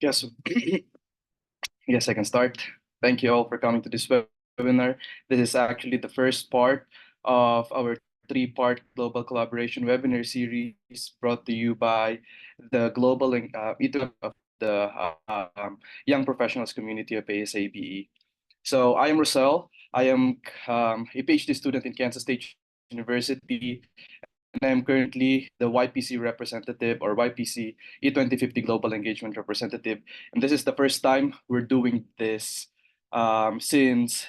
Yes, yes, I can start. Thank you all for coming to this webinar. This is actually the first part of our three-part global collaboration webinar series brought to you by the global of the young professionals community of ASABE. So I am Roselle. I am a PhD student in Kansas State University, and I'm currently the YPC representative or YPC E2050 Global Engagement Representative. And this is the first time we're doing this since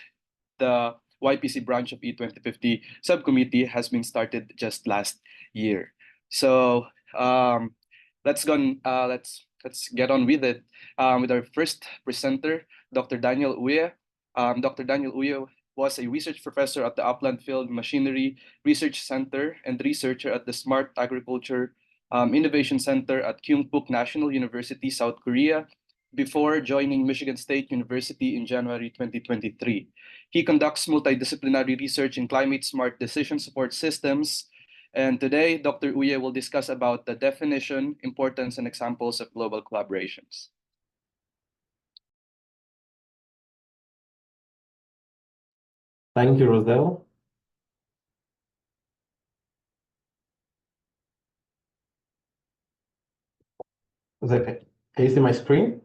the YPC branch of E2050 subcommittee has been started just last year. So let's get on with it with our first presenter, Dr. Daniel Uye. Dr. Daniel Uye was a research professor at the Upland Field Machinery Research Center and researcher at the Smart Agriculture Innovation Center at Kyungpook National University, South Korea, before joining Michigan State University in January 2023. He conducts multidisciplinary research in climate-smart decision support systems. And today, Dr. Uye will discuss about the definition, importance, and examples of global collaborations. Thank you, Roselle. Can you see my screen?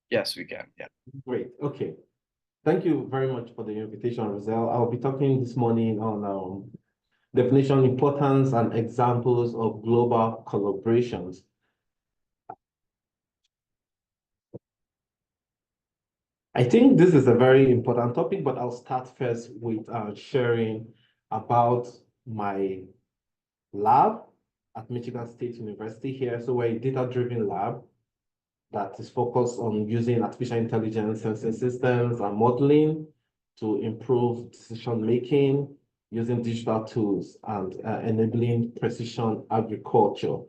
Yes, we can. Yeah. Great. Okay. Thank you very much for the invitation, Roselle. I'll be talking this morning on definition, importance, and examples of global collaborations. I think this is a very important topic, but I'll start first with sharing about my lab at Michigan State University here. So we're a data-driven lab that is focused on using artificial intelligence, sensing systems, and modeling to improve decision-making using digital tools and enabling precision agriculture.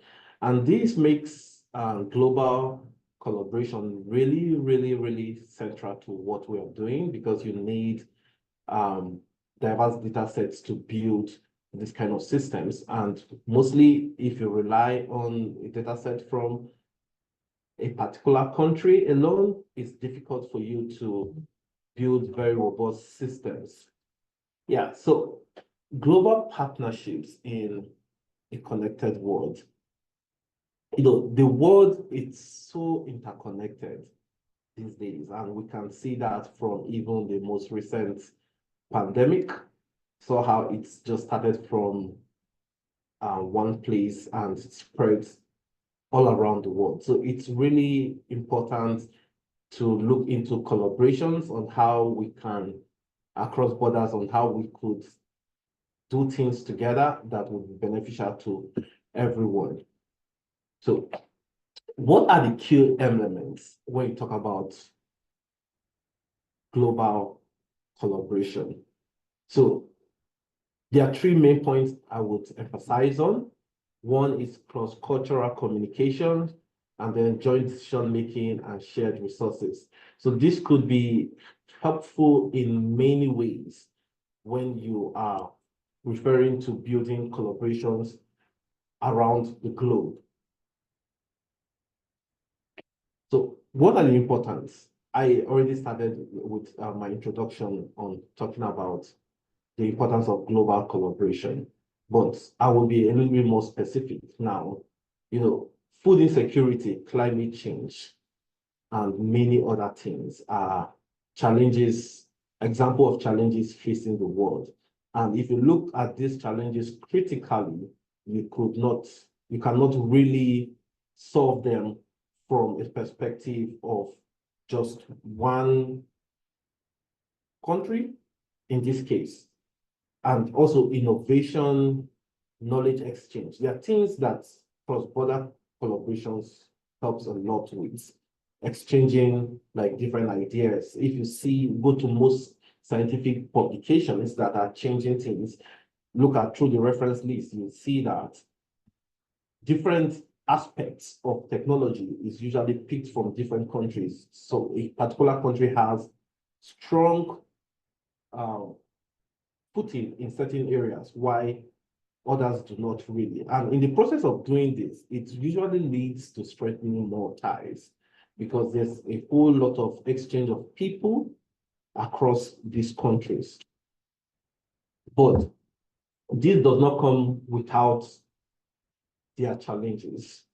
And this makes global collaboration really central to what we are doing, because you need diverse data sets to build this kind of systems. And mostly if you rely on a data set from a particular country alone, it's difficult for you to build very robust systems. Yeah, so global partnerships in a connected world. The world is so interconnected these days, and we can see that from even the most recent pandemic. So how it's just started from one place and spread all around the world. So it's really important to look into collaborations on how we can, across borders, on how we could do things together that would be beneficial to everyone. So what are the key elements when you talk about global collaboration? So there are three main points I would emphasize on. One is cross-cultural communication, and then joint decision-making and shared resources. So this could be helpful in many ways when you are referring to building collaborations around the globe. So what are the importance? I already started with my introduction on talking about the importance of global collaboration, but I will be a little bit more specific now. Food insecurity, climate change, and many other things are challenges, example of challenges facing the world. And if you look at these challenges critically, you cannot really solve them from a perspective of just one country in this case. And also innovation, knowledge exchange. There are things that cross-border collaborations helps a lot with, exchanging like different ideas. If you go to most scientific publications that are changing things, look at through the reference list, you'll see that different aspects of technology is usually picked from different countries. So a particular country has strong footing in certain areas, why others do not really. And in the process of doing this, it usually leads to strengthening more ties because there's a whole lot of exchange of people across these countries. But this does not come without their challenges.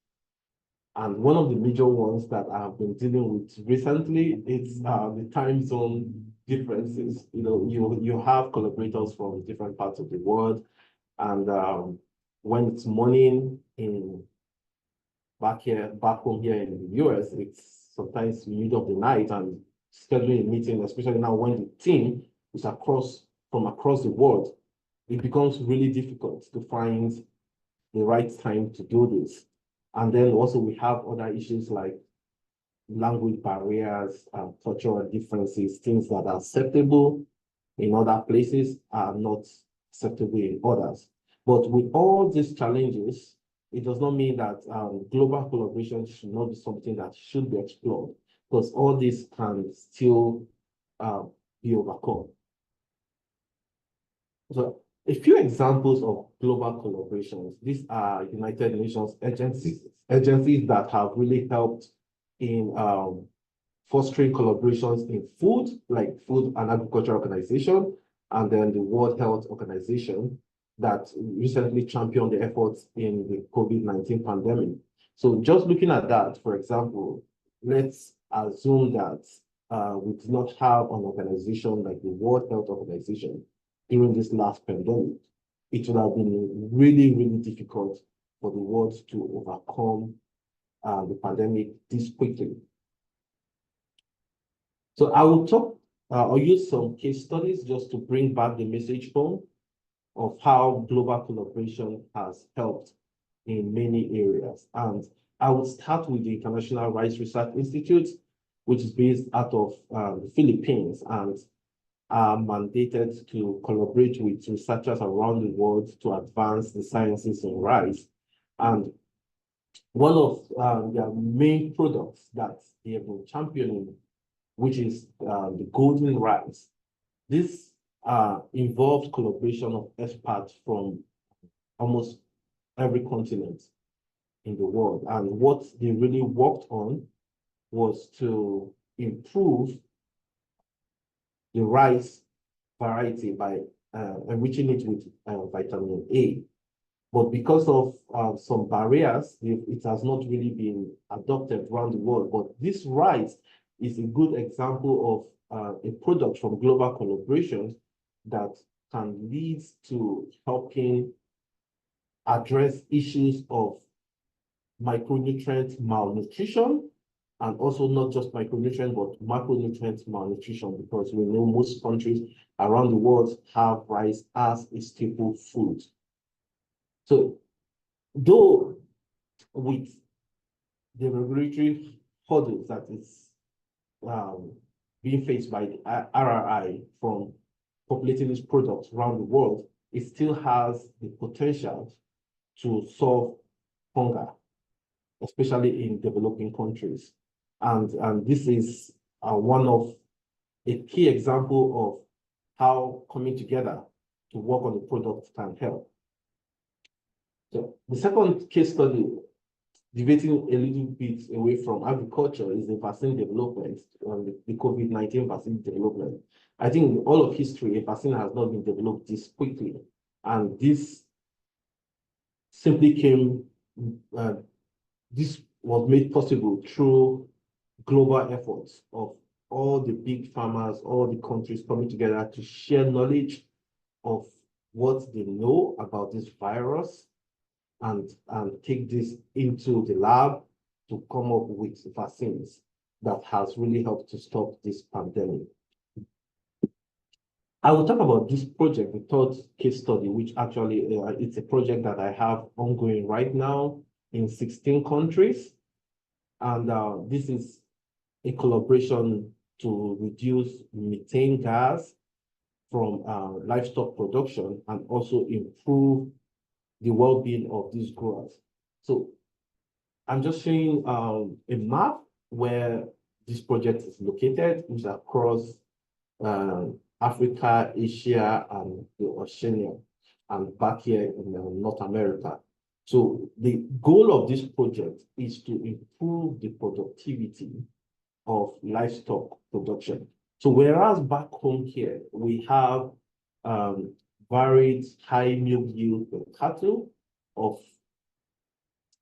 And one of the major ones that I have been dealing with recently is the time zone differences. You have collaborators from different parts of the world, and when it's morning back home here in the US, it's sometimes middle of the night, and scheduling a meeting, especially now when the team is from across the world, it becomes really difficult to find the right time to do this. And then also we have other issues like language barriers, cultural differences, things that are acceptable in other places are not acceptable in others. But with all these challenges, it does not mean that global collaboration should not be something that should be explored, because all this can still be overcome. So a few examples of global collaborations. These are United Nations agencies that have really helped in fostering collaborations in food, like Food and Agriculture Organization, and then the World Health Organization that recently championed the efforts in the COVID-19 pandemic. So just looking at that, for example, let's assume that we do not have an organization like the World Health Organization during this last pandemic. It would have been really, really difficult for the world to overcome the pandemic this quickly. So I will I'll use some case studies just to bring back the message home of how global collaboration has helped in many areas. And I will start with the International Rice Research Institute, which is based out of the Philippines and are mandated to collaborate with researchers around the world to advance the sciences in rice. And one of their main products that they have been championing, which is the golden rice. This involves collaboration of experts from almost every continent in the world. And what they really worked on was to improve the rice variety by enriching it with vitamin A. But because of some barriers, it has not really been adopted around the world. But this rice is a good example of a product from global collaboration that can lead to helping address issues of micronutrient malnutrition, and also not just micronutrient, but macronutrient malnutrition, because we know most countries around the world have rice as a staple food. So though with the regulatory hurdles that is being faced by the RRI from populating these products around the world, it still has the potential to solve hunger, especially in developing countries. And this is one of a key example of how coming together to work on the product can help. So the second case study, deviating a little bit away from agriculture, is the vaccine development, the COVID-19 vaccine development. I think in all of history, a vaccine has not been developed this quickly. And this simply this was made possible through global efforts of all the big farmers, all the countries coming together to share knowledge of what they know about this virus and take this into the lab to come up with vaccines that has really helped to stop this pandemic. I will talk about this project, the third case study, which actually it's a project that I have ongoing right now in 16 countries. And this is a collaboration to reduce methane gas from livestock production and also improve the well-being of these growers. So I'm just showing a map where this project is located, which is across Africa, Asia, and the Oceania. and back here in North America. So the goal of this project is to improve the productivity of livestock production. So whereas back home here, we have varied high milk yield for cattle of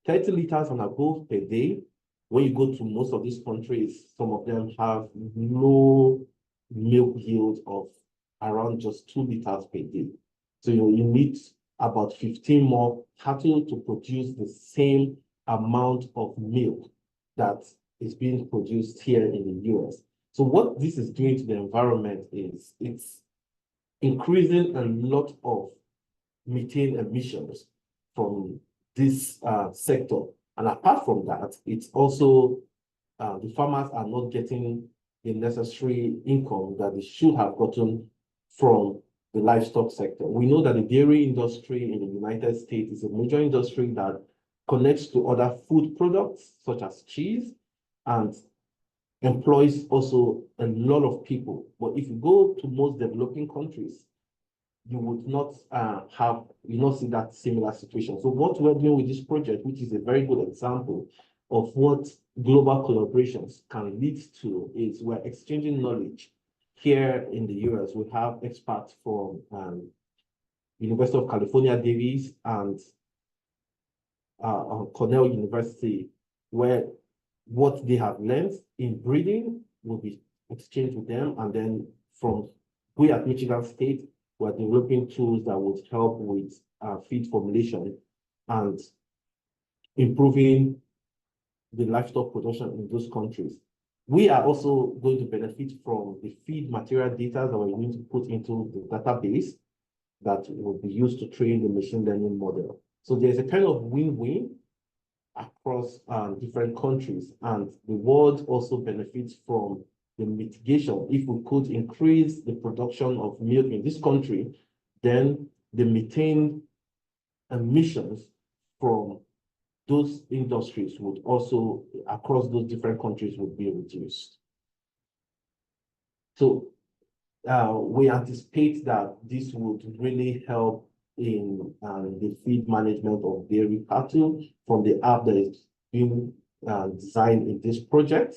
30 liters and above per day. When you go to most of these countries, some of them have low milk yield of around just 2 liters per day. So you need about 15 more cattle to produce the same amount of milk that is being produced here in the US. So what this is doing to the environment is it's increasing a lot of methane emissions from this sector. And apart from that, it's also the farmers are not getting the necessary income that they should have gotten from the livestock sector. We know that the dairy industry in the United States is a major industry that connects to other food products such as cheese and employs also a lot of people. But if you go to most developing countries, you would not see that similar situation. So what we're doing with this project, which is a very good example of what global collaborations can lead to, is we're exchanging knowledge. Here in the US, we have experts from University of California, Davis, and Cornell University, where what they have learned in breeding will be exchanged with them. And then from we at Michigan State, we're developing tools that would help with feed formulation and improving the livestock production in those countries. We are also going to benefit from the feed material data that we're going to put into the database that will be used to train the machine learning model. So there's a kind of win-win across different countries, and the world also benefits from the mitigation. If we could increase the production of milk in this country, then the methane emissions from those industries would also, across those different countries, would be reduced. So we anticipate that this would really help in the feed management of dairy cattle from the app that is being designed in this project.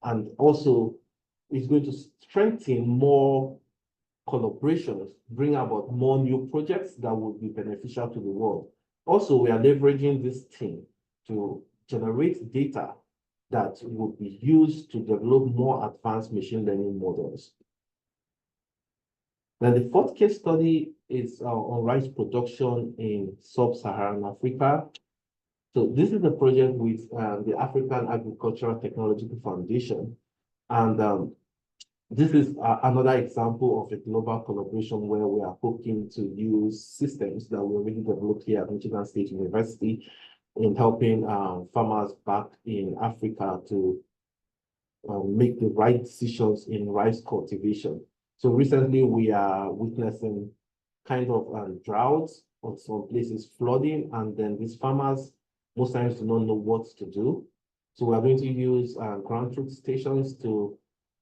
And also, it's going to strengthen more collaborations, bring about more new projects that will be beneficial to the world. Also, we are leveraging this team to generate data that will be used to develop more advanced machine learning models. Then the fourth case study is on rice production in sub-Saharan Africa. So this is a project with the African Agricultural Technological Foundation. And this is another example of a global collaboration where we are hoping to use systems that we already developed here at Michigan State University in helping farmers back in Africa to make the right decisions in rice cultivation. So recently we are witnessing kind of droughts, on some places flooding, and then these farmers most times do not know what to do. So we are going to use ground truth stations to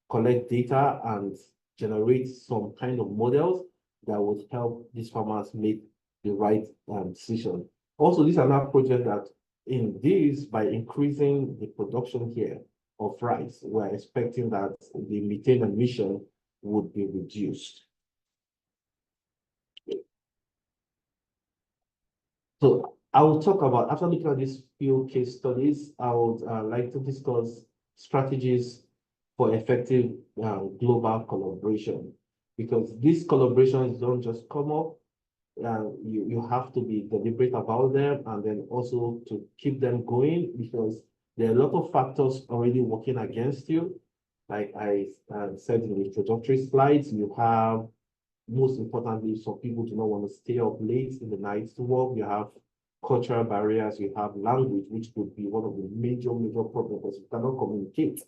collect data and generate some kind of models that would help these farmers make the right decision. Also, this is another project that in this, by increasing the production here of rice, we're expecting that the methane emission would be reduced. So I will talk about, after looking at these few case studies, I would like to discuss strategies for effective global collaboration, because these collaborations don't just come up. You have to be deliberate about them, and then also to keep them going, because there are a lot of factors already working against you. Like I said in the introductory slides, you have, most importantly, some people do not want to stay up late in the night to work. You have cultural barriers, you have language, which could be one of the major problems, because you cannot communicate.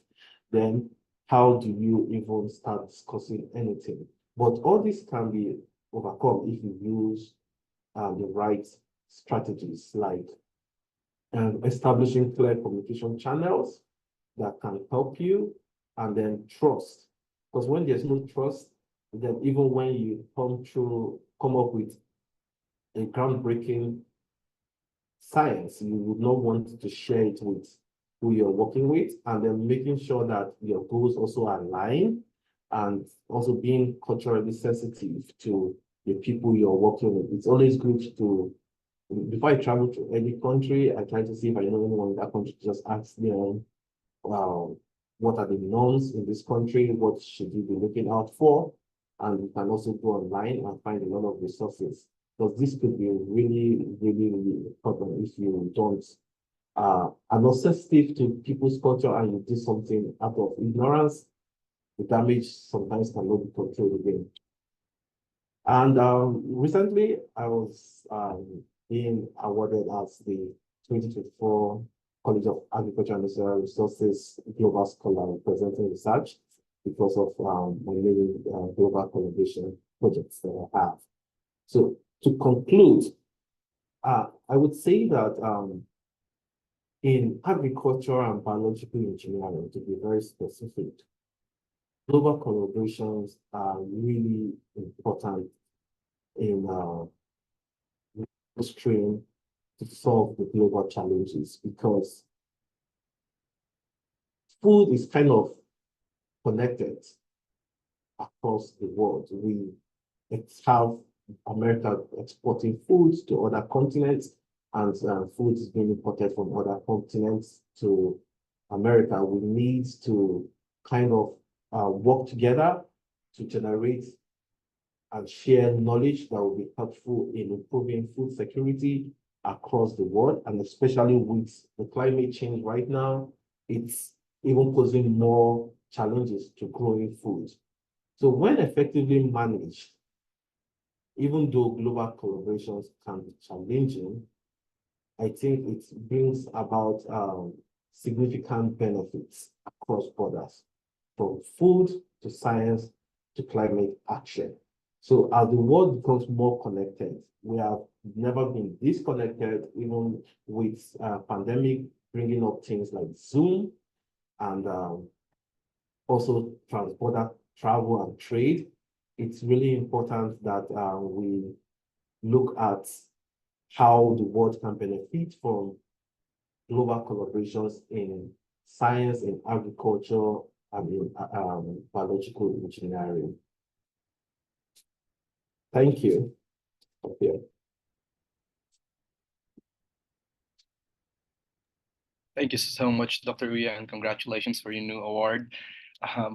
Then how do you even start discussing anything? But all this can be overcome if you use the right strategies, like establishing clear communication channels that can help you, and then trust. Because when there's no trust, then even when you come up with a groundbreaking science, you would not want to share it with who you're working with, and then making sure that your goals also align, and also being culturally sensitive to the people you're working with. It's always good to, before I travel to any country, I try to see if I know anyone in that country, just ask them, what are the norms in this country? What should you be looking out for? And you can also go online and find a lot of resources, because this could be really, really, really important if you don't are not sensitive to people's culture and you do something out of ignorance. The damage sometimes cannot be controlled again. And recently, I was being awarded as the 2024 College of Agriculture and Natural Resources Global Scholar representing research because of my many global collaboration projects that I have. So to conclude, I would say that in agriculture and biological engineering, to be very specific, global collaborations are really important in trying to solve the global challenges, because food is kind of connected across the world. We have America exporting foods to other continents, and food is being imported from other continents to America. We need to kind of work together to generate and share knowledge that will be helpful in improving food security across the world, and especially with the climate change right now, it's even posing more challenges to growing food. So when effectively managed, even though global collaborations can be challenging, I think it brings about significant benefits across borders, from food to science to climate action. So as the world becomes more connected, we have never been disconnected, even with pandemic bringing up things like Zoom and also transborder travel and trade. It's really important that we look at how the world can benefit from global collaborations in science, in agriculture, and in biological engineering. Thank you. Okay. Thank you so much, Dr. Ria, and congratulations for your new award.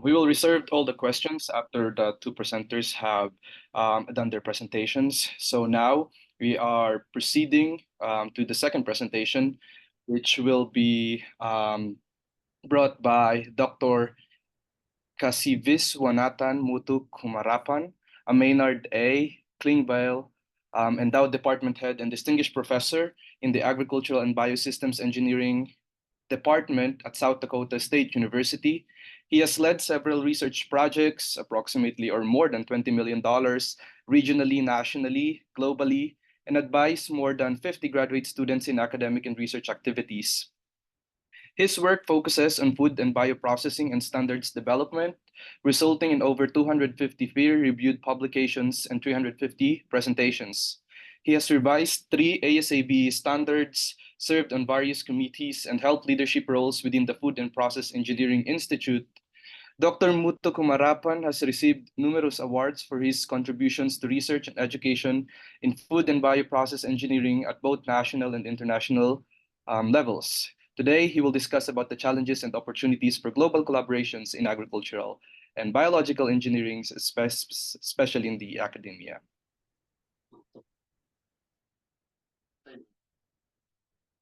We will reserve all the questions after the two presenters have done their presentations. So now we are proceeding to the second presentation, which will be brought by Dr. Kasiviswanathan Mutu Kumarapan, a Maynard A. Klingbeil Endowed Department Head and Distinguished Professor in the Agricultural and Biosystems Engineering Department at South Dakota State University. He has led several research projects, approximately or more than $20 million, regionally, nationally, globally, and advised more than 50 graduate students in academic and research activities. His work focuses on food and bioprocessing and standards development, resulting in over 250 peer-reviewed publications and 350 presentations. He has revised 3 ASABE standards, served on various committees, and held leadership roles within the Food and Process Engineering Institute. Dr. Mutto Kumarapan has received numerous awards for his contributions to research and education in food and bioprocess engineering at both national and international levels. Today, he will discuss about the challenges and opportunities for global collaborations in agricultural and biological engineering, especially in the academia.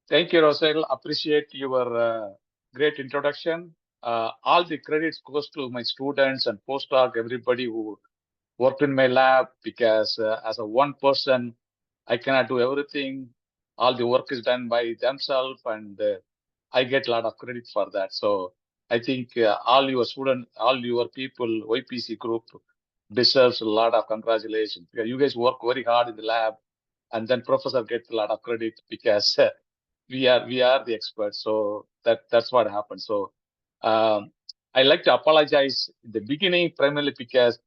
Thank you, Roselle. Appreciate your great introduction. All the credits goes to my students and postdoc, everybody who worked in my lab, because as a one person, I cannot do everything. All the work is done by themselves, and I get a lot of credit for that. So I think all your students, all your people, YPC group deserves a lot of congratulations, because you guys work very hard in the lab, and then professor gets a lot of credit because we are the experts. So that's what happened. So I like to apologize in the beginning, primarily because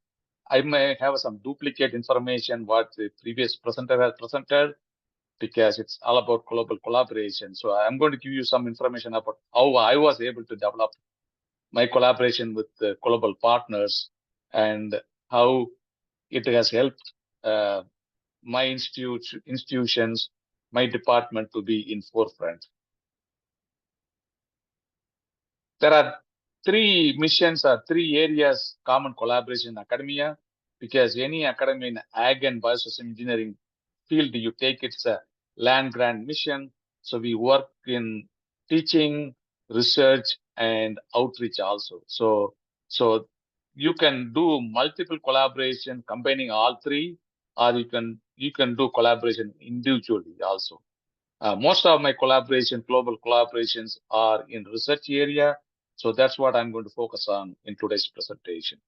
I may have some duplicate information what the previous presenter has presented, because it's all about global collaboration. So I'm going to give you some information about how I was able to develop my collaboration with the global partners and how it has helped my institutions, my department to be in forefront. There are three missions or three areas common collaboration in academia, because any academy in ag and biosystem engineering field you take, it's a land grant mission. So we work in teaching, research, and outreach also. So you can do multiple collaboration combining all three, or you can do collaboration individually also. Most of my global collaborations are in research area. So that's what I'm going to focus on in today's presentation.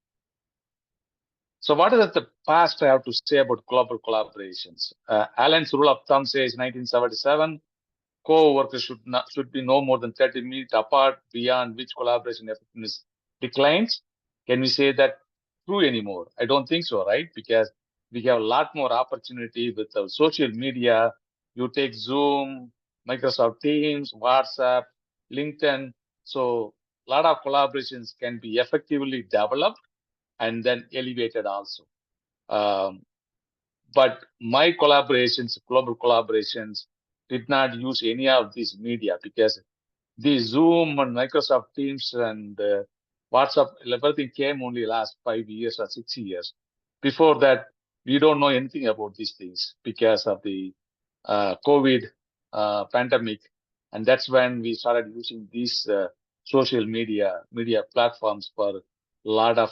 So what is the past I have to say about global collaborations? Allen's rule of thumb says 1977, co-workers should be no more than 30 minutes apart, beyond which collaboration effectiveness declines. Can we say that true anymore? I don't think so, right? Because we have a lot more opportunity with social media. You take Zoom, Microsoft Teams, WhatsApp, LinkedIn. So a lot of collaborations can be effectively developed and then elevated also. But my collaborations, global collaborations, did not use any of these media, because the Zoom and Microsoft Teams and WhatsApp, everything came only last 5 years or 6 years. Before that, we don't know anything about these things because of the COVID pandemic. And that's when we started using these social media platforms for a lot of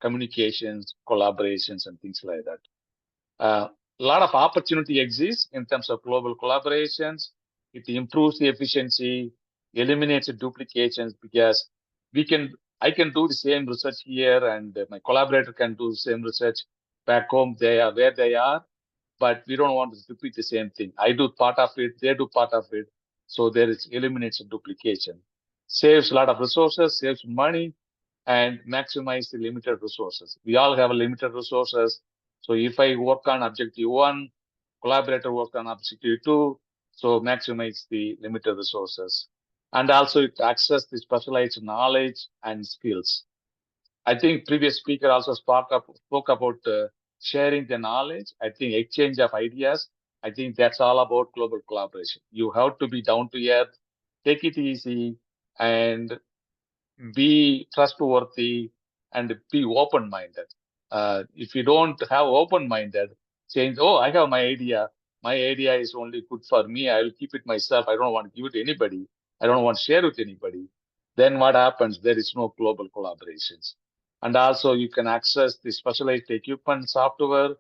communications, collaborations, and things like that. A lot of opportunity exists in terms of global collaborations. It improves the efficiency, eliminates the duplications, because I can do the same research here, and my collaborator can do the same research back home. They are where they are, but we don't want to repeat the same thing. I do part of it, they do part of it, so there is eliminates the duplication, saves a lot of resources, saves money, and maximize the limited resources. We all have limited resources. So if I work on objective 1, collaborator work on objective 2, so maximize the limited resources. And also it access the specialized knowledge and skills. I think previous speaker also spoke about sharing the knowledge. I think exchange of ideas. I think that's all about global collaboration. You have to be down to earth, take it easy, and be trustworthy, and be open-minded. If you don't have open-minded, saying, "Oh, I have my idea. My idea is only good for me. I will keep it myself. I don't want to give it to anybody. I don't want to share with anybody." Then what happens? There is no global collaborations. And also, you can access the specialized equipment software.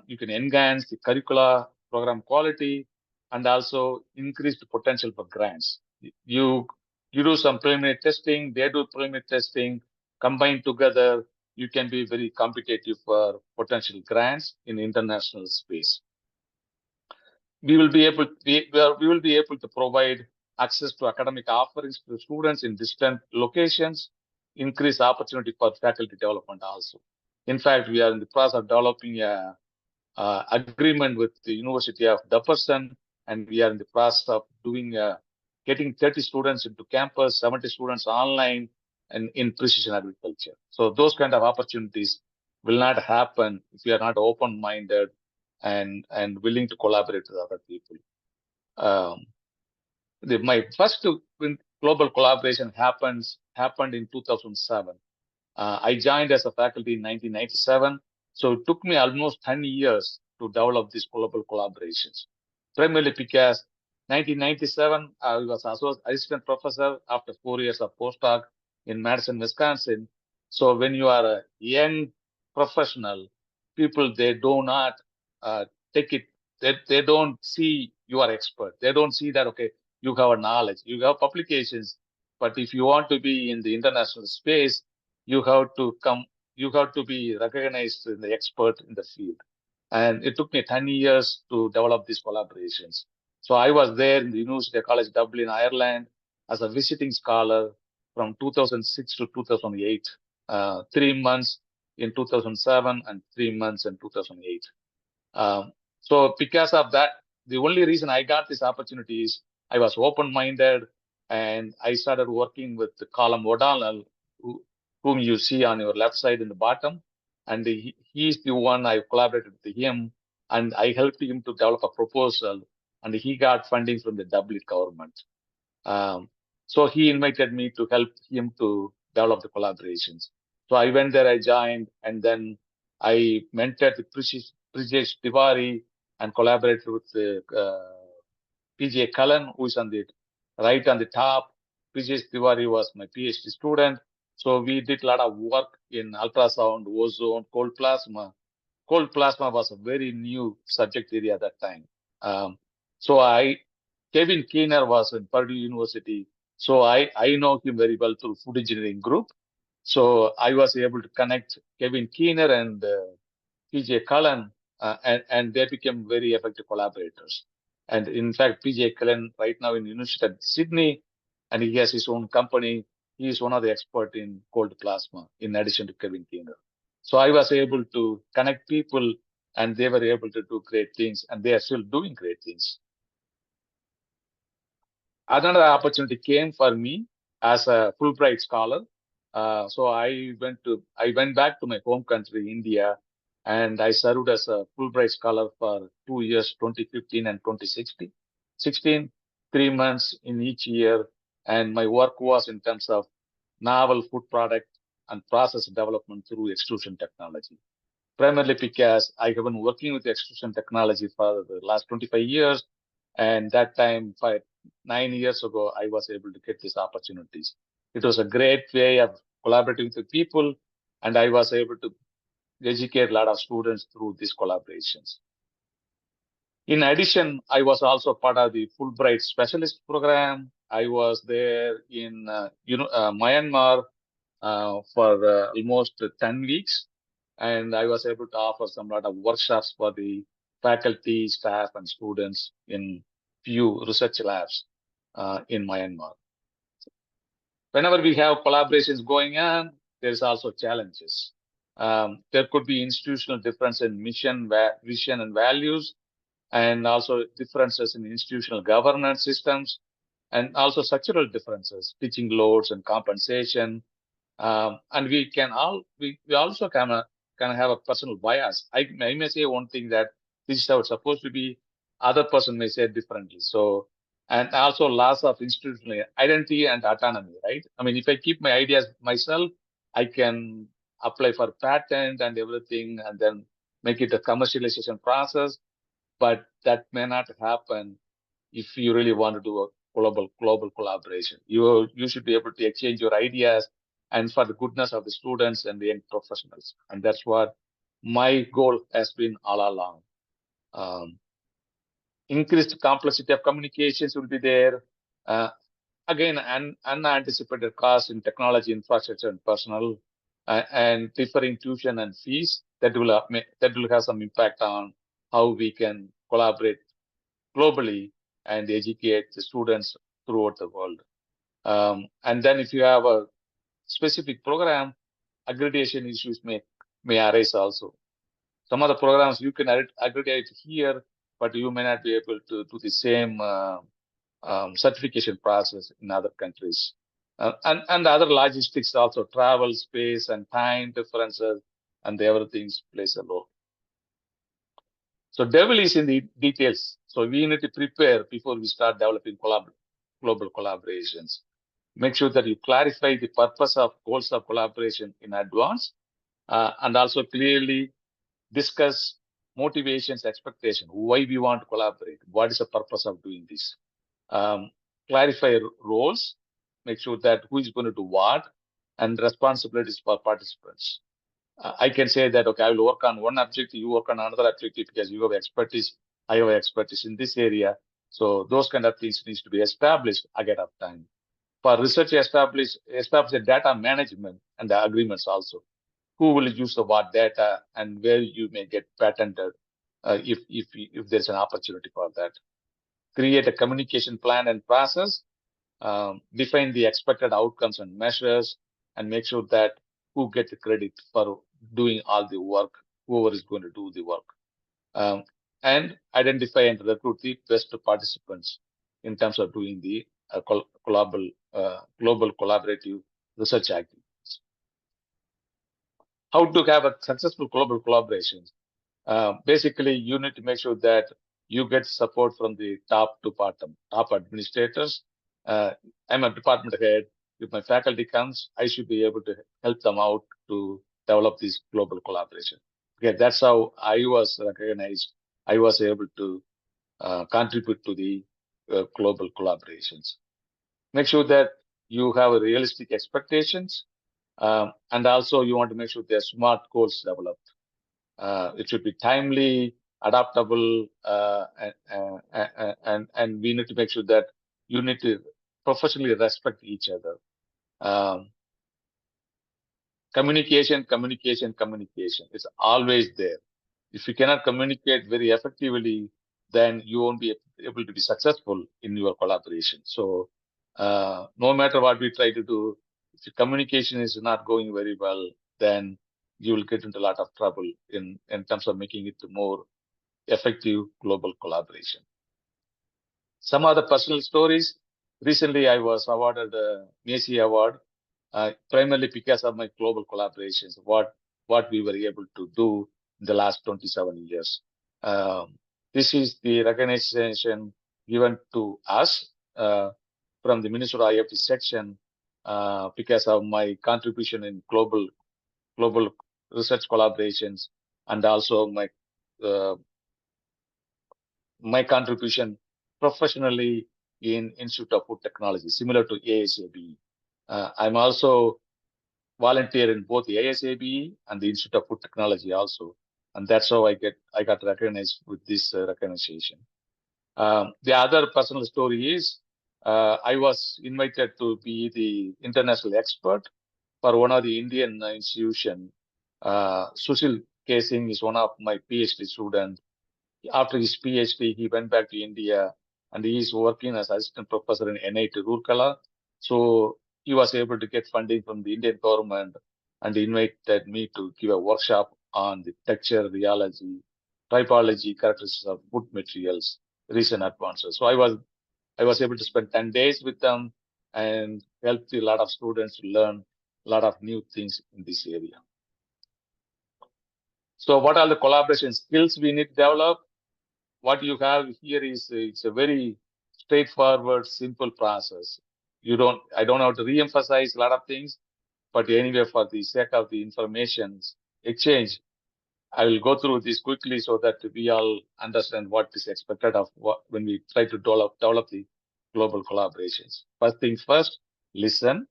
You can enhance the curricula program quality, and also increase the potential for grants. You you do some preliminary testing, they do preliminary testing, combined together, you can be very competitive for potential grants in international space. We will be able to provide access to academic offerings to students in distant locations, increase opportunity for faculty development also. In fact, we are in the process of developing a agreement with the University of Dupperton, and we are in the process of getting 30 students into campus, 70 students online, and in precision agriculture. So those kind of opportunities will not happen if you are not open-minded and willing to collaborate with other people. My first global collaboration happened in 2007. I joined as a faculty in 1997. So it took me almost 10 years to develop these global collaborations, primarily because 1997, I was assistant professor after 4 years of postdoc in Madison, Wisconsin. So when you are a young professional, people, they do not take it, they don't see you are expert. They don't see that, okay, you have a knowledge, you have publications, but if you want to be in the international space, you have to be recognized as the expert in the field. And it took me 10 years to develop these collaborations. So I was there in the University College Dublin, Ireland, as a visiting scholar from 2006 to 2008, 3 months in 2007 and 3 months in 2008. So because of that, the only reason I got this opportunity is I was open-minded, and I started working with Colin O'Donnell, whom you see on your left side in the bottom. And he's the one I collaborated with him, and I helped him to develop a proposal, and he got funding from the Dublin government. So he invited me to help him to develop the collaborations. So I went there, I joined, and then I mentored Prijesh Tiwari and collaborated with PJ Cullen, who is on the right on the top. Prijesh Tiwari was my PhD student. So we did a lot of work in ultrasound, ozone, cold plasma. Cold plasma was a very new subject area at that time. So Kevin Keener was in Purdue University. So I know him very well through food engineering group. So I was able to connect Kevin Keener and PJ Cullen, and they became very effective collaborators. And in fact, PJ Cullen right now in University of Sydney, and he has his own company. He is one of the experts in cold plasma, in addition to Kevin Keener. So I was able to connect people, and they were able to do great things, and they are still doing great things. Another opportunity came for me as a Fulbright scholar. So I went back to my home country, India, and I served as a Fulbright scholar for 2 years, 2015 and 2016, 3 months in each year. And my work was in terms of novel food product and process development through extrusion technology. Primarily because I have been working with extrusion technology for the last 25 years. And that time, 9 years ago, I was able to get these opportunities. It was a great way of collaborating with people, and I was able to educate a lot of students through these collaborations. In addition, I was also part of the Fulbright Specialist Program. I was there in Myanmar for almost 10 weeks, and I was able to offer some lot of workshops for the faculty, staff, and students in few research labs in Myanmar. Whenever we have collaborations going on, there's also challenges. There could be institutional difference in mission, vision, and values, and also differences in institutional governance systems, and also structural differences, teaching loads and compensation. And we also can have a personal bias. I may say one thing that this is how it's supposed to be. Other person may say it differently. So, and also loss of institutional identity and autonomy, right? I mean, if I keep my ideas myself, I can apply for patent and everything, and then make it a commercialization process. But that may not happen if you really want to do a global collaboration. You should be able to exchange your ideas, and for the goodness of the students and the young professionals. And that's what my goal has been all along. Increased complexity of communications will be there. Again, unanticipated costs in technology, infrastructure, and personnel, and differing tuition and fees that will have some impact on how we can collaborate globally and educate the students throughout the world. And then if you have a specific program, accreditation issues may arise also. Some of the programs you can accredit here, but you may not be able to do the same certification process in other countries. And other logistics also, travel, space, and time differences, and the other things plays a role. So devil is in the details. So we need to prepare before we start developing global collaborations. Make sure that you clarify the purpose of goals of collaboration in advance, and also clearly discuss motivations, expectation, why we want to collaborate, what is the purpose of doing this. Clarify roles, make sure that who is going to do what, and responsibilities for participants. I can say that, okay, I will work on one objective, you work on another objective because you have expertise, I have expertise in this area. So those kind of things needs to be established ahead of time. For research, establish the data management and the agreements also. Who will use the what data and where you may get patented if there's an opportunity for that. Create a communication plan and process. Define the expected outcomes and measures, and make sure that who get the credit for doing all the work, whoever is going to do the work, and identify and recruit the best participants in terms of doing the global collaborative research activities. How to have a successful global collaboration? Basically, you need to make sure that you get support from the top to bottom, top administrators. I'm a department head. If my faculty comes, I should be able to help them out to develop this global collaboration. Okay, that's how I was recognized. I was able to contribute to the global collaborations. Make sure that you have realistic expectations, and also you want to make sure there are smart goals developed. It should be timely, adaptable, and we need to make sure that you need to professionally respect each other. Communication is always there. If you cannot communicate very effectively, then you won't be able to be successful in your collaboration. So no matter what we try to do, if your communication is not going very well, then you will get into a lot of trouble in terms of making it more effective global collaboration. Some other personal stories. Recently, I was awarded the Macy Award, primarily because of my global collaborations, what we were able to do in the last 27 years. This is the recognition given to us from the Minnesota IFT section because of my contribution in global research collaborations, and also my contribution professionally in Institute of Food Technology, similar to ASABE. I'm also volunteer in both the ASABE and the Institute of Food Technology also, and that's how I got recognized with this recognition. The other personal story is I was invited to be the international expert for one of the Indian institution. Sushil K. Singh is one of my PhD students. After his PhD, he went back to India and he is working as assistant professor in NIT Roorkela. So he was able to get funding from the Indian government and invited me to give a workshop on the texture, rheology, typology, characteristics of food materials, recent advances. So I was able to spend 10 days with them and helped a lot of students to learn a lot of new things in this area. So what are the collaboration skills we need to develop? What you have here is it's a very straightforward, simple process. I don't have to re-emphasize a lot of things, but anyway, for the sake of the information exchange, I will go through this quickly so that we all understand what is expected of when we try to develop the global collaborations. First things first, listen.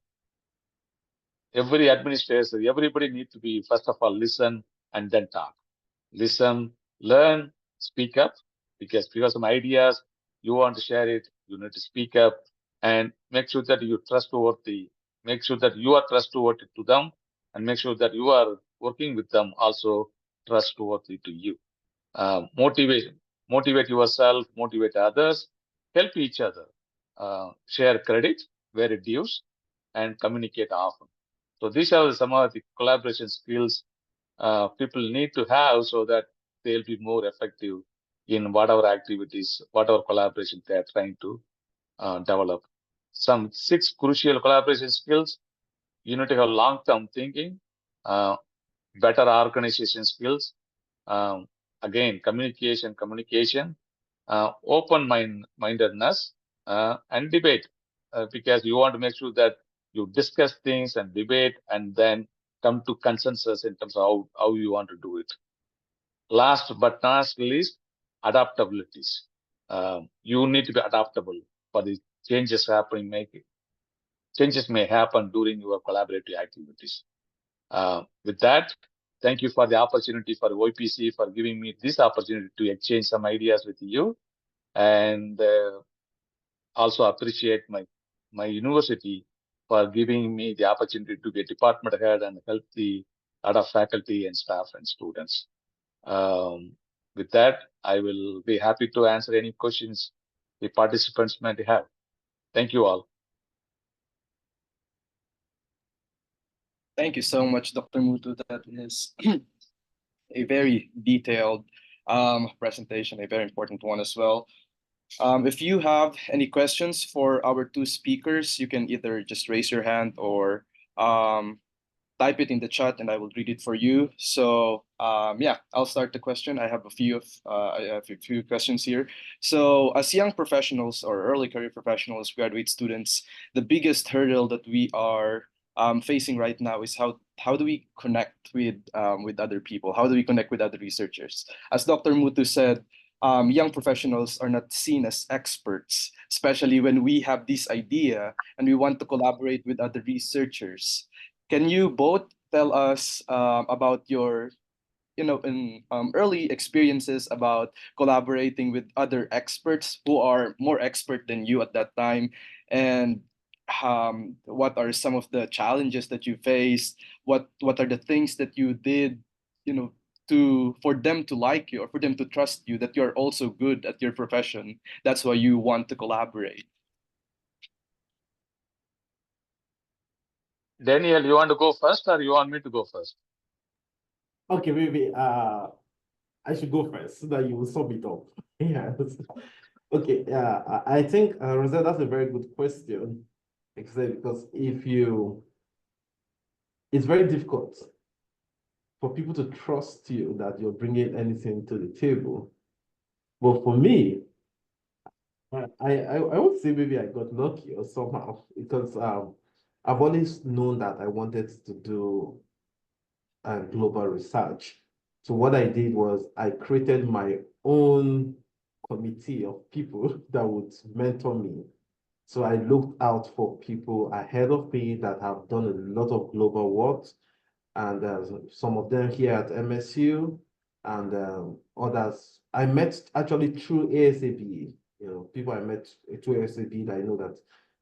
Every administrator, everybody needs to be, first of all, listen and then talk. Listen, learn, speak up, because you have some ideas, you want to share it, you need to speak up and make sure that you trustworthy, make sure that you are trustworthy to them, and make sure that you are working with them also trustworthy to you. Motivate yourself, motivate others, help each other, share credit where it dues, and communicate often. So these are some of the collaboration skills people need to have so that they'll be more effective in whatever activities, whatever collaboration they are trying to develop. Some 6 crucial collaboration skills. You need to have long-term thinking, better organization skills, again, communication, open-mindedness, and debate, because you want to make sure that you discuss things and debate and then come to consensus in terms of how you want to do it. Last but not least, adaptabilities. You need to be adaptable for the changes happening. Changes may happen during your collaborative activities. With that, thank you for the opportunity for YPC for giving me this opportunity to exchange some ideas with you, and also appreciate my university for giving me the opportunity to be a department head and help the lot of faculty and staff and students. With that, I will be happy to answer any questions the participants might have. Thank you all. Thank you so much, Dr. Mutu. That is a very detailed presentation, a very important one as well. If you have any questions for our two speakers, you can either just raise your hand or um, type it in the chat and I will read it for you. So yeah, I'll start the question. I have a few questions here. So as young professionals or early career professionals, graduate students, the biggest hurdle that we are facing right now is how do we connect with other people? How do we connect with other researchers? As Dr. Mutu said, young professionals are not seen as experts, especially when we have this idea and we want to collaborate with other researchers. Can you both tell us about your, in early experiences about collaborating with other experts who are more expert than you at that time, and what are some of the challenges that you faced? What are the things that you did, you know, to for them to like you or for them to trust you that you're also good at your profession? That's why you want to collaborate. Daniel, you want to go first or you want me to go first? Okay, maybe I should go first so that you will sum it up. Yeah. Okay, yeah, I think, Roselle, that's a very good question. Because it's very difficult for people to trust you that you're bringing anything to the table. But for me, I would say maybe I got lucky or somehow because I've always known that I wanted to do global research. So what I did was I created my own committee of people that would mentor me. So I looked out for people ahead of me that have done a lot of global work, and some of them here at MSU, and others I met actually through ASABE. People I met through ASABE that I know that,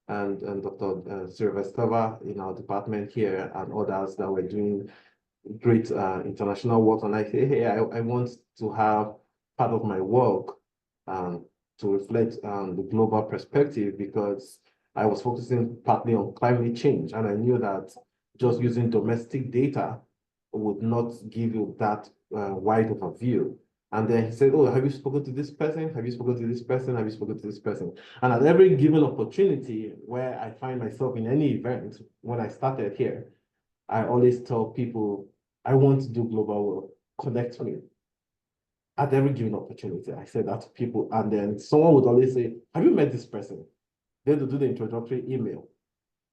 and Dr. Sylvester in our department here, and others that were doing great international work. And I say, hey, I want to have part of my work um, to reflect on the global perspective, because I was focusing partly on climate change. And I knew that just using domestic data would not give you that wide of a view. And then he said, oh, have you spoken to this person? Have you spoken to this person? Have you spoken to this person? And at every given opportunity where I find myself in any event, when I started here, I always tell people, I want to do global work, connect me. At every given opportunity, I say that to people. And then someone would always say, have you met this person? Then to do the introductory email.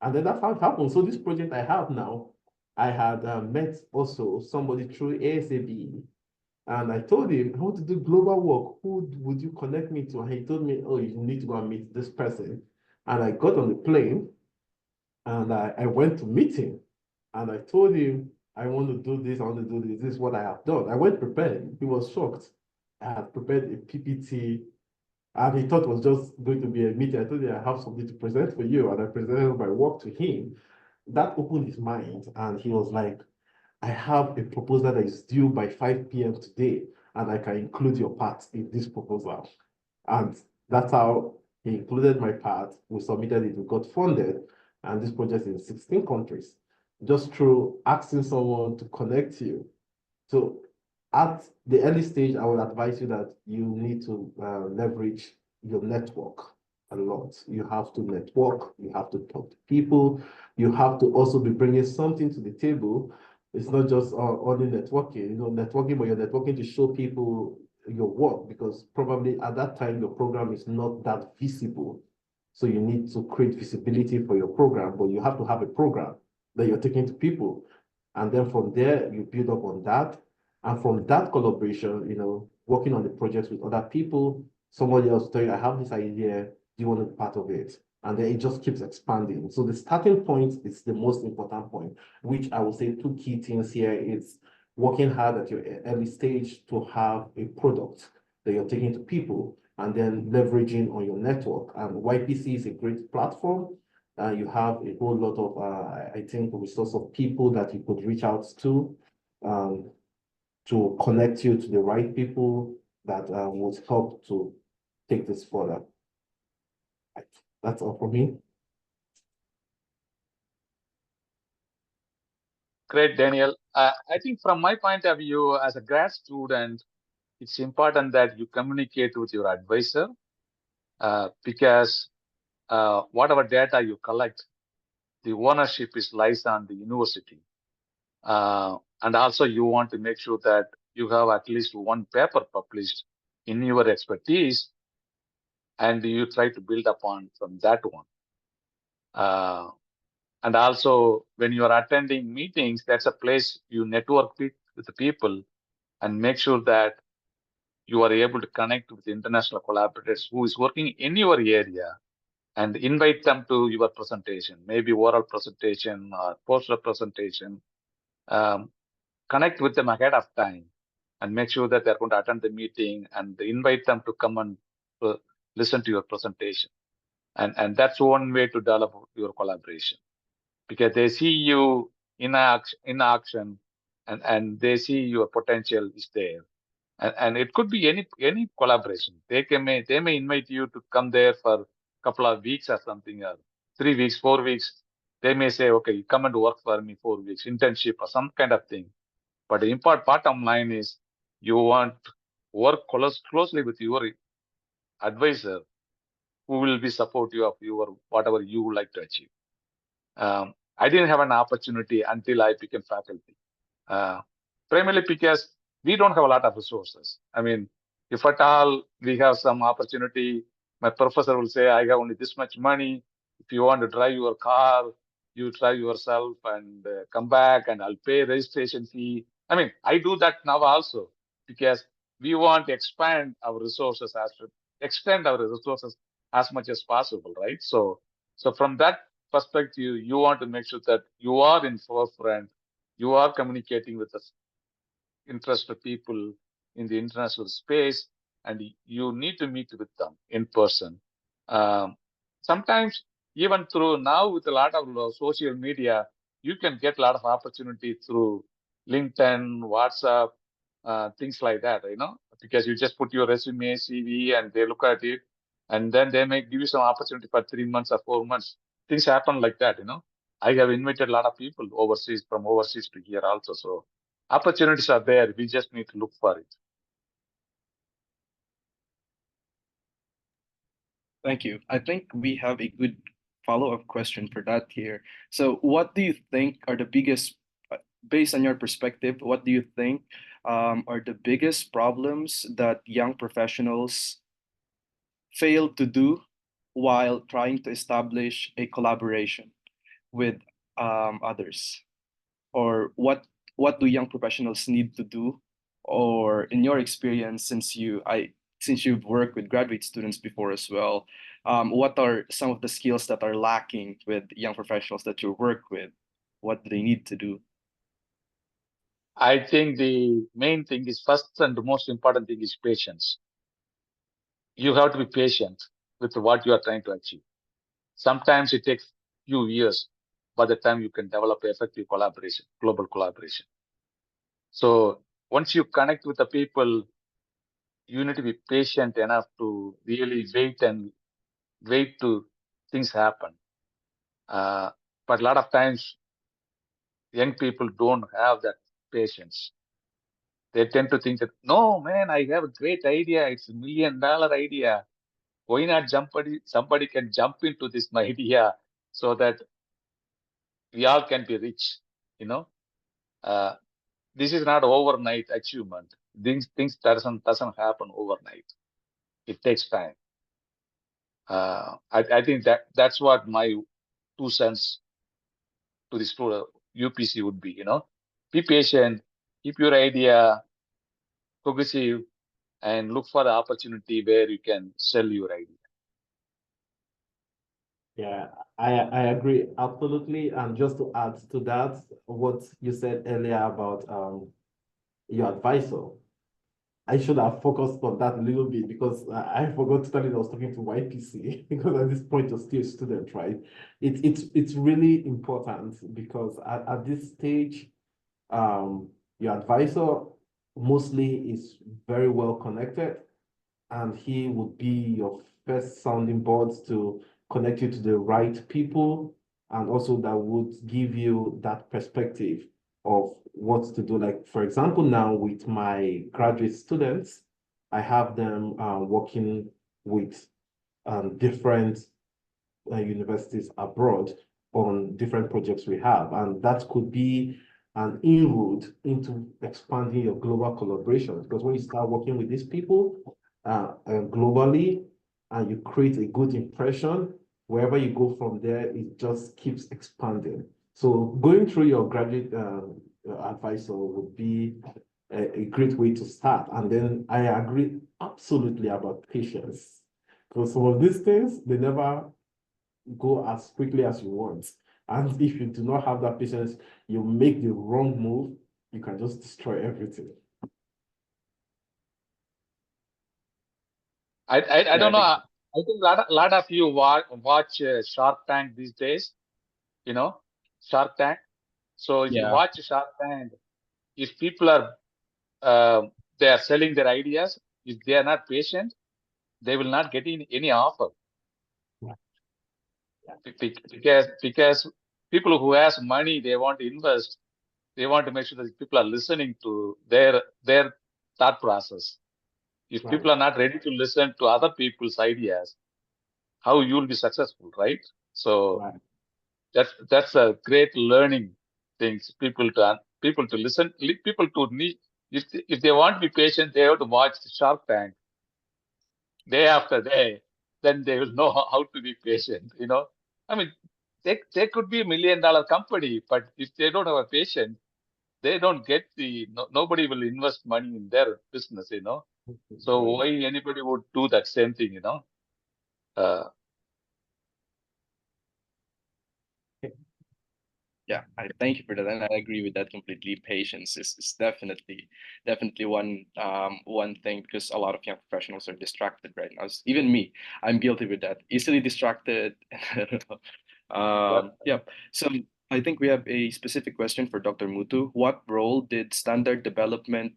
And then that's how it happened. So this project I have now, I had met also somebody through ASABE. And I told him, I want to do global work. Who would you connect me to? And he told me, oh, you need to go and meet this person. And I got on the plane and I went to meet him. And I told him, I want to do this, I want to do this. This is what I have done. I went prepared. He was shocked. I had prepared a PPT, and he thought it was just going to be a meeting. I told him, I have something to present for you. And I presented my work to him. That opened his mind. And he was like, I have a proposal that is due by 5 p.m. today, and I can include your part in this proposal. And that's how he included my part. We submitted it, we got funded, and this project is in 16 countries, just through asking someone to connect you. So at the early stage, I would advise you that you need to leverage your network a lot. You have to network, you have to talk to people, you have to also be bringing something to the table. It's not just only networking, networking, but you're networking to show people your work, because probably at that time your program is not that visible. So you need to create visibility for your program, but you have to have a program that you're taking to people. And then from there, you build up on that. And from that collaboration, working on the projects with other people, somebody else tell you, I have this idea, do you want to be part of it? And then it just keeps expanding. So the starting point is the most important point, which I would say two key things here is working hard at your early stage to have a product that you're taking to people, and then leveraging on your network. And YPC is a great platform. You have a whole lot of, I think, resource of people that you could reach out um, to connect you to the right people that would help to take this further. That's all for me. Great, Daniel. I think from my point of view, as a grad student, it's important that you communicate with your advisor because whatever data you collect, the ownership is lies on the university. And also you want to make sure that you have at least one paper published in your expertise and you try to build upon from that one. And also when you are attending meetings, that's a place you network with the people and make sure that you are able to connect with international collaborators who is working in your area and invite them to your presentation, maybe oral presentation or poster presentation. Connect with them ahead of time and make sure that they're going to attend the meeting and invite them to come and listen to your presentation. And that's one way to develop your collaboration because they see you in action and they see your potential is there. And it could be any collaboration. They may invite you to come there for a couple of weeks or something, or 3 weeks, 4 weeks. They may say, okay, come and work for me 4 weeks, internship or some kind of thing. But the important bottom line is you want to work closely with your advisor who will be supportive of your whatever you would like to achieve. I didn't have an opportunity until I became faculty, primarily because we don't have a lot of resources. I mean, if at all we have some opportunity, my professor will say, I have only this much money. If you want to drive your car, you drive yourself and come back and I'll pay registration fee. I mean, I do that now also because we want to extend our resources as much as possible, right? So from that perspective, you want to make sure that you are in forefront, you are communicating with the interested people in the international space, and you need to meet with them in person. Sometimes even through now with a lot of social media, you can get a lot of opportunity through LinkedIn, WhatsApp, things like that, because you just put your resume, CV, and they look at it, and then they may give you some opportunity for 3 months or 4 months. Things happen like that, I have invited a lot of people from overseas to here also. So opportunities are there. We just need to look for it. Thank you. I think we have a good follow-up question for that here. So what do you think are the biggest, based on your perspective, what do you think are the biggest problems that young professionals fail to do while trying to establish a collaboration with others? Or what do young professionals need to do? Or in your experience, since you've worked with graduate students before as well, what are some of the skills that are lacking with young professionals that you work with? What do they need to do? I think the main thing is first and the most important thing is patience. You have to be patient with what you are trying to achieve. Sometimes it takes few years by the time you can develop effective collaboration, global collaboration. So once you connect with the people, you need to be patient enough to really wait to things happen. But a lot of times young people don't have that patience. They tend to think that, no, man, I have a great idea. It's $1 million idea. Why not somebody can jump into this my idea so that we all can be rich, you know? Uh, this is not overnight achievement. Things doesn't happen overnight. It takes time. I think that's what my 2 cents to this UPC would be, be patient, keep your idea cohesive, and look for the opportunity where you can sell your idea. Yeah, I agree absolutely. And just to add to that, what you said earlier about your advisor, I should have focused on that a little bit because I forgot to tell you I was talking to YPC because at this point you're still a student, right? It's really important because at this stage, your advisor mostly is very well connected, and he would be your first sounding board to connect you to the right people, and also that would give you that perspective of what to do. Like, for example, now with my graduate students, I have them working with different universities abroad on different projects we have. And that could be an inroad into expanding your global collaboration. Because when you start working with these people globally and you create a good impression, wherever you go from there, it just keeps expanding. So going through your graduate advisor would be a great way to start. And then I agree absolutely about patience. Because some of these things, they never go as quickly as you want. And if you do not have that patience, you make the wrong move, you can just destroy everything. I don't know. I think a lot of you watch Shark Tank these days, you know, Shark Tank. So if you Yeah. watch Shark Tank, if people are they are selling their ideas, if they are not patient, they will not get in any offer. Because people who has money, they want to invest, they want to make sure that people are listening to their thought process. If Right. people are not ready to listen to other people's ideas, how you will be successful, right? So Right. that's a great learning things. People to listen, people to need. If they want to be patient, they have to watch Shark Tank day after day. Then they will know how to be patient. You know, I mean, they could be $1 million company, but if they don't have a patient, they don't get nobody will invest money in their business. You know, so Right. why anybody would do that same thing? You know. Uh, Yeah, I thank you for that, and I agree with that completely. Patience is definitely one thing, because a lot of young professionals are distracted right now. Even me, I'm guilty with that. Easily distracted. yep. Yeah. So I think we have a specific question for Dr. Mutu. What role did standard development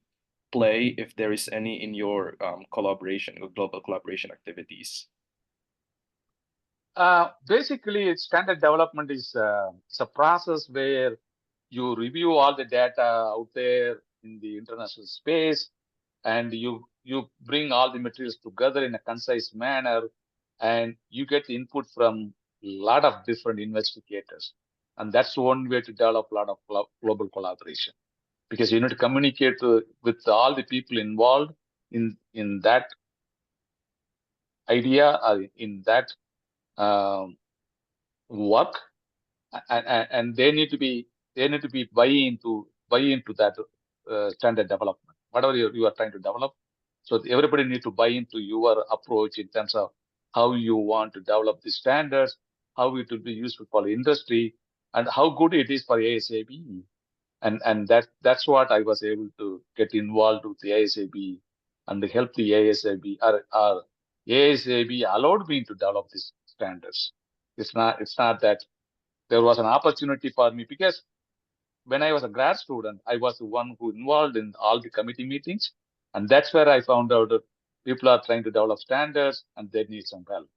play, if there is any, in your collaboration or global collaboration activities? Basically, standard development is it's a process where you review all the data out there in the international space, and you bring all the materials together in a concise manner, and you get input from a lot of different investigators, and that's one way to develop a lot of global collaboration, because you need to communicate with all the people involved in that idea or in that um, work, and they need to be buy into that standard development, whatever you are trying to develop. So everybody need to buy into your approach in terms of how you want to develop the standards, how it will be useful for the industry, and how good it is for ASAB. And that's what I was able to get involved with the ASAB and help the ASAB, or ASAB allowed me to develop these standards. It's not that there was an opportunity for me, because when I was a grad student, I was the one who involved in all the committee meetings. And that's where I found out that people are trying to develop standards and they need some help.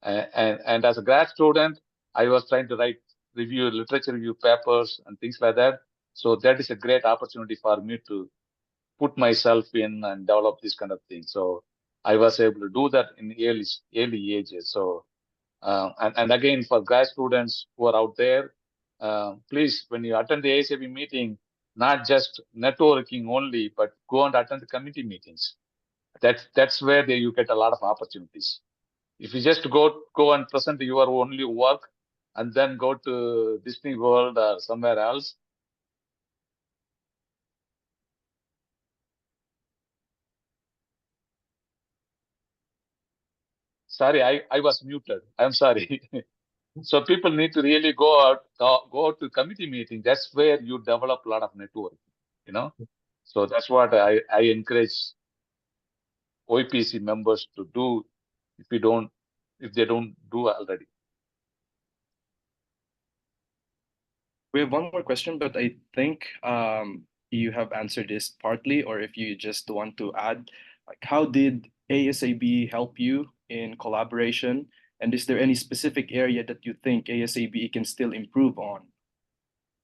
And as a grad student, I was trying to review literature review papers and things like that. So that is a great opportunity for me to put myself in and develop this kind of thing. So I was able to do that in early ages. So and again, for grad students who are out there, please, when you attend the ASAB meeting, not just networking only, but go and attend the committee meetings. That's where you get a lot of opportunities. If you just go and present your only work and then go to Disney World or somewhere else, sorry, I was muted. I'm sorry. So people need to really go out to committee meeting. That's where you develop a lot of network, you know. So that's what I encourage OPC members to do if they don't do already. We have one more question, but I think you have answered this partly, or if you just want to add, like, how did ASAB help you in collaboration? And is there any specific area that you think ASAB can still improve on?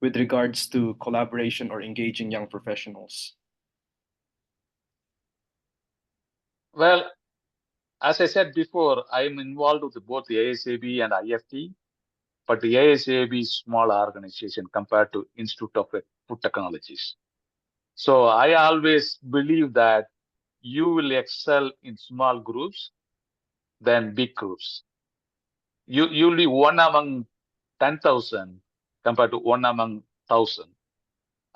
with regards to collaboration or engaging young professionals? Well, as I said before, I am involved with both the ASAB and IFT, but the ASAB is small organization compared to Institute of Food Technologies. So I always believe that you will excel in small groups than big groups. You'll be one among 10,000 compared to one among 1,000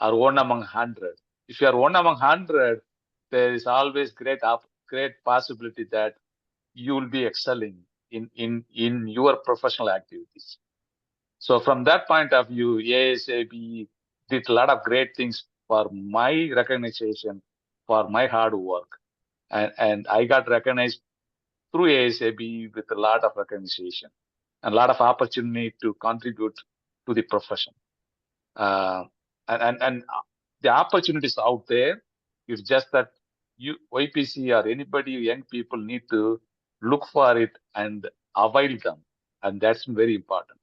or one among 100. If you are one among 100, there is always great possibility that you will be excelling in your professional activities. So from that point of view, ASAB did a lot of great things for my recognition, for my hard work. And I got recognized through ASAB with a lot of recognition and a lot of opportunity to contribute to the profession. And the opportunities out there. It's just that you YPC or anybody, young people need to look for it and avail them, and that's very important.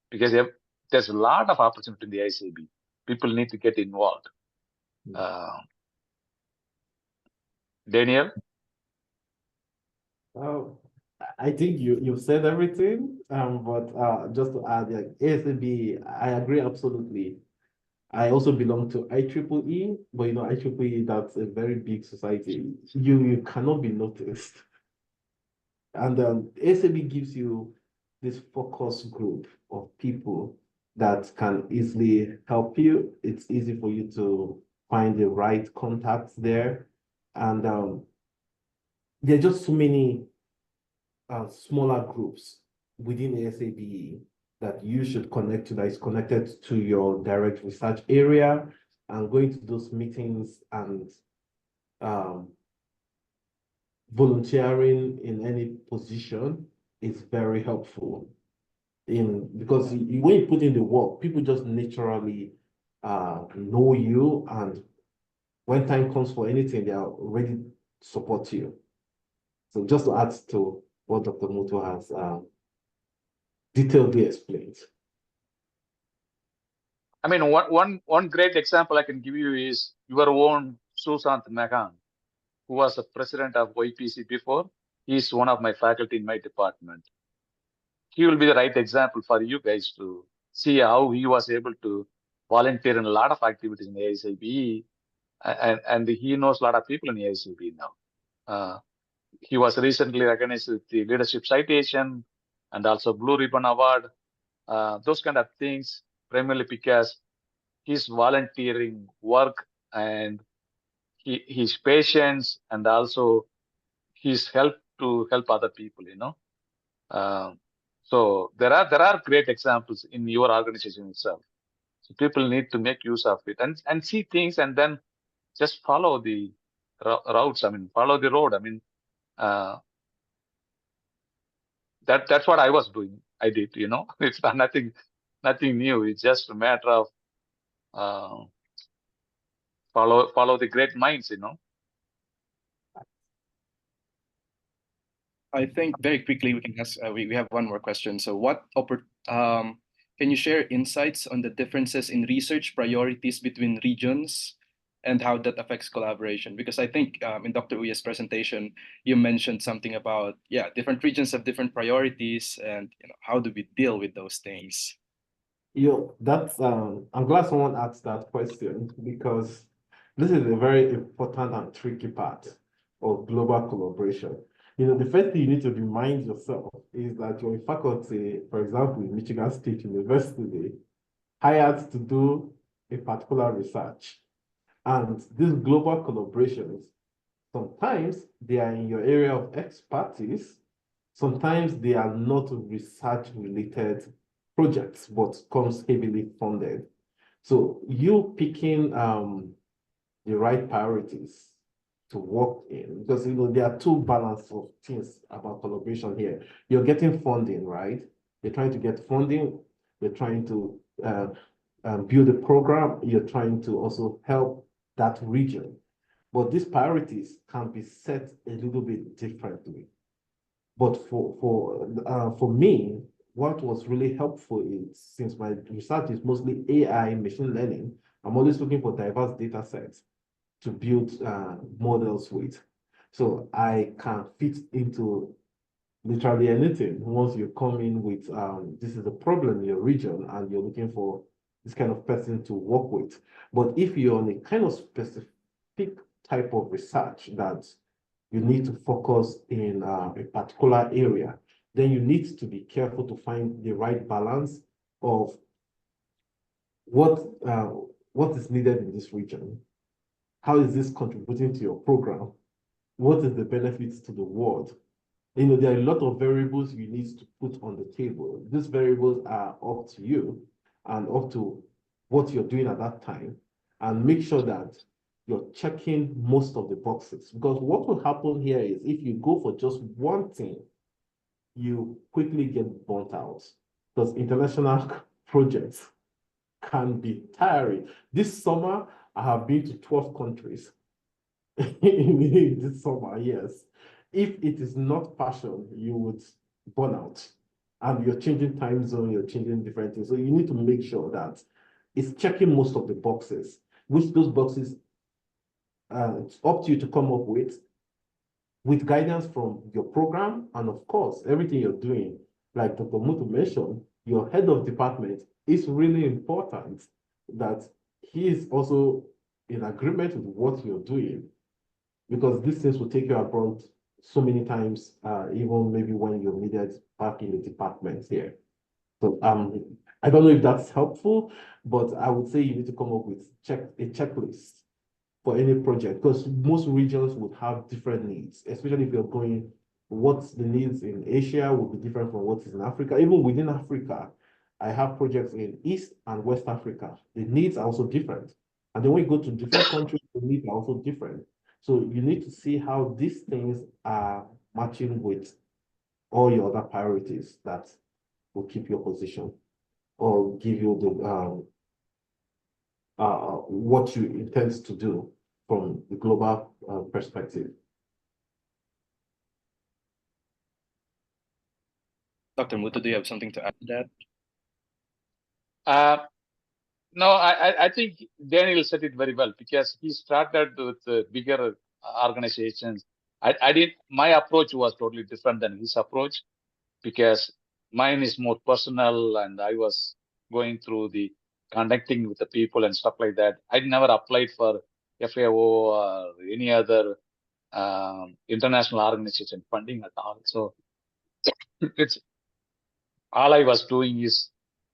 Because there's a lot of opportunity in the ICB. People need to get involved. Daniel? I think you've said everything, but just to add, like ASAB, I agree absolutely. I also belong to IEEE, but you know, IEEE, that's a very big society. You cannot be noticed. And ASAB gives you this focus group of people that can easily help you. It's easy for you to find the right contacts there. And there are just so many smaller groups within ASABE that you should connect to, that is connected to your direct research area, and going to those meetings and volunteering in any position is very helpful. Because when you put in the work, people just naturally know you, and when time comes for anything, they are ready to support you. So just to add to what Dr. Muto has detailedly explained. I mean, one great example I can give you is your own Susant Magan, who was the president of YPC before. He's one of my faculty in my department. He will be the right example for you guys to see how he was able to volunteer in a lot of activities in the ASAB, and he knows a lot of people in the ASAB now. He was recently recognized with the Leadership Citation and also Blue Ribbon Award. Those kind of things, primarily because his volunteering work and his patience and also his help to help other people, you know. So there are great examples in your organization itself. So people need to make use of it and see things and then just follow the routes. I mean, follow the road. I mean, that's what I was doing. I did, you know. It's nothing new. It's just a matter of follow the great minds, you know. I think very quickly we can ask, we have one more question. So can you share insights on the differences in research priorities between regions and how that affects collaboration? Because I think in Dr. Uya's presentation, you mentioned something about, different regions have different priorities, and how do we deal with those things? That's I'm glad someone asked that question, because this is a very important and tricky part of global collaboration. The first thing you need to remind yourself is that your faculty, for example, in Michigan State University, hired to do a particular research. And these global collaborations, sometimes they are in your area of expertise, sometimes they are not research-related projects, but comes heavily funded. So you picking the right priorities to work in, because there are two balances of things about collaboration here. You're getting funding, right? You're trying to get funding. You're trying to build a program. You're trying to also help that region. But these priorities can be set a little bit differently. But for me, what was really helpful is, since my research is mostly AI, machine learning, I'm always looking for diverse data sets to build models with. So I can fit into literally anything once you come in with this is a problem in your region and you're looking for this kind of person to work with. But if you're on a kind of specific type of research that you need to focus in a particular area, then you need to be careful to find the right balance of what is needed in this region. How is this contributing to your program? What is the benefits to the world? There are a lot of variables you need to put on the table. These variables are up to you and up to what you're doing at that time, and make sure that you're checking most of the boxes. Because what will happen here is if you go for just one thing, you quickly get burnt out, because international projects can be tiring. This summer, I have been to 12 countries in this summer, yes. If it is not passion, you would burn out. And you're changing time zone, you're changing different things. So you need to make sure that it's checking most of the boxes, which those boxes it's up to you to come up with guidance from your program. And of course, everything you're doing, like Dr. Mutu mentioned, your head of department is really important, that he is also in agreement with what you're doing, because these things will take you abroad so many times, even maybe when you're needed back in the department here. So I don't know if that's helpful, but I would say you need to come up with a checklist for any project, because most regions would have different needs, especially if you're going, what's the needs in Asia would be different from what is in Africa. Even within Africa, I have projects in East and West Africa. The needs are also different. And then when you go to different countries, the needs are also different. So you need to see how these things are matching with all your other priorities that will keep your position or give you the what you intend to do from the global perspective. Dr. Muto, do you have something to add to that? No, I think Daniel said it very well, because he started with bigger organizations. My approach was totally different than his approach, because mine is more personal, and I was going through the connecting with the people and stuff like that. I never applied for FAO or any other international organization funding at all. So it's all I was doing is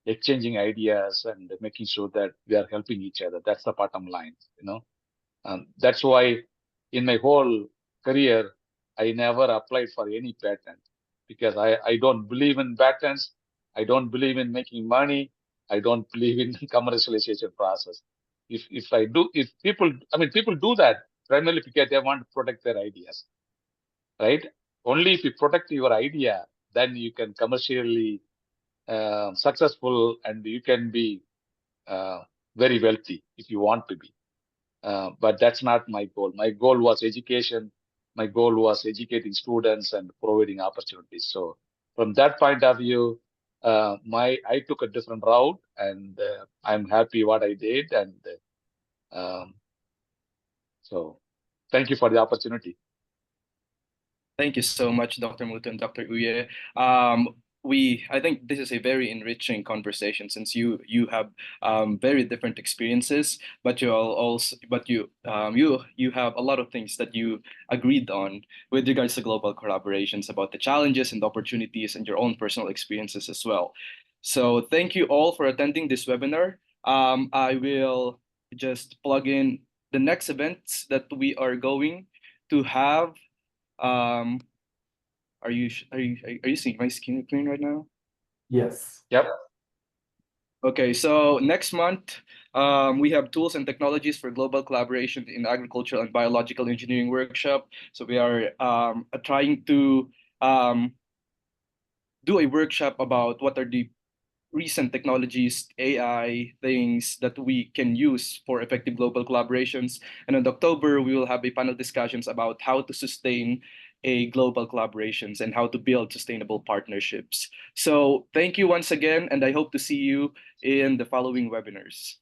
exchanging ideas and making sure that we are helping each other. That's the bottom line, that's why in my whole career, I never applied for any patent, because I don't believe in patents. I don't believe in making money. I don't believe in commercialization process. If people do that primarily because they want to protect their ideas, right? Only if you protect your idea, then you can commercially successful, and you can be very wealthy if you want to be. But that's not my goal. My goal was education. My goal was educating students and providing opportunities. So from that point of view, I took a different route, and I'm happy what I did. And so thank you for the opportunity. Thank you so much, Dr. Muto and Dr. Uye. I think this is a very enriching conversation, since you have very different experiences, but you have a lot of things that you agreed on with regards to global collaborations, about the challenges and the opportunities and your own personal experiences as well. So thank you all for attending this webinar. I will just plug in the next events that we are going to have. Are you seeing my screen right now? Yes. Yep. Okay, so next month, we have tools and technologies for global collaboration in agricultural and biological engineering workshop. So we are trying to do a workshop about what are the recent technologies, AI things that we can use for effective global collaborations. And in October, we will have a panel discussions about how to sustain a global collaborations and how to build sustainable partnerships. So thank you once again, and I hope to see you in the following webinars.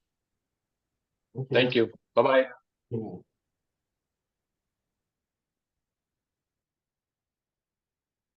Thank you. Bye-bye. Yeah.